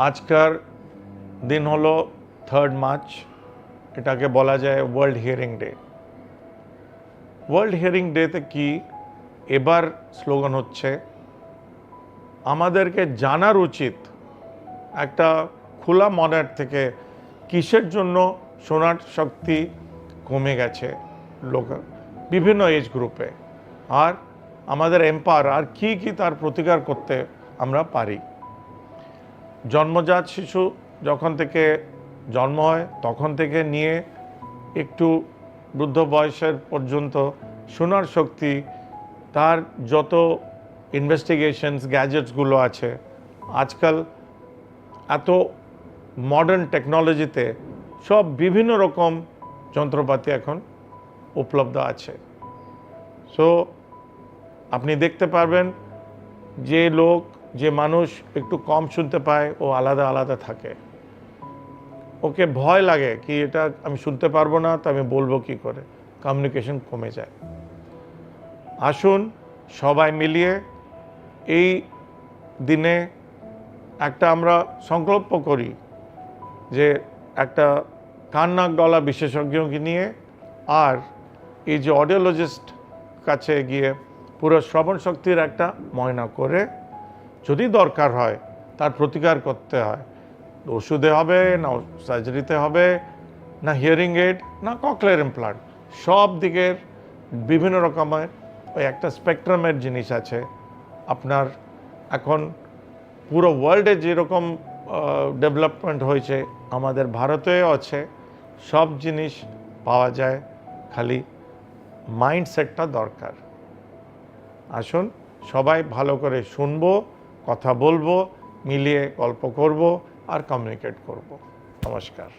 আজকের দিন হলো 3 মার্চ। এটাকে বলা যায় world hearing day. World hearing ডেতে কি এবার স্লোগান হচ্ছে, আমাদেরকে জানার উচিত একটা খোলা মনের থেকে কিসের জন্য শোনার শক্তি কমে গেছে লোক বিভিন্ন এজ গ্রুপে, আর আমাদের এম্পাওয়ার আর কি কি তার প্রতিকার করতে আমরা পারি। জন্মজাত শিশু যখন থেকে জন্ম হয় তখন থেকে নিয়ে একটু বৃদ্ধ বয়সের পর্যন্ত শোনার শক্তি, তার যত ইনভেস্টিগেশনস গ্যাজেটসগুলো আছে, আজকাল এত মডার্ন টেকনোলজিতে সব বিভিন্ন রকম যন্ত্রপাতি এখন উপলব্ধ আছে। সো আপনি দেখতে পারবেন যে মানুষ একটু কম শুনতে পায় ও আলাদা আলাদা থাকে, ওকে ভয় লাগে কি এটা আমি শুনতে পারবো না, তো আমি বলবো কি করে, কমিউনিকেশন কমে যায়। আসুন সবাই মিলিয়ে এই দিনে একটা আমরা সংকল্প করি যে একটা কান নাক গলা বিশেষজ্ঞকে নিয়ে আর এই যে অডিওলজিস্ট কাছে গিয়ে পুরো শ্রবণ শক্তির একটা ময়না করে, যদি দরকার হয় তার প্রতিকার করতে হয়, ওষুধে হবে না সার্জারিতে হবে না হিয়ারিং এইড না ককলিয়ার ইমপ্লান্ট, সব দিকের বিভিন্ন রকমের ওই একটা স্পেকট্রামের জিনিস আছে। আপনার এখন পুরো ওয়ার্ল্ডে যেরকম ডেভেলপমেন্ট হয়েছে আমাদের ভারতেও আছে, সব জিনিস পাওয়া যায়, খালি মাইন্ডসেটটা দরকার। আসুন সবাই ভালো করে শুনবো, কথা বলবো, মিলিয়ে গল্প করব আর কমিউনিকেট করব। নমস্কার।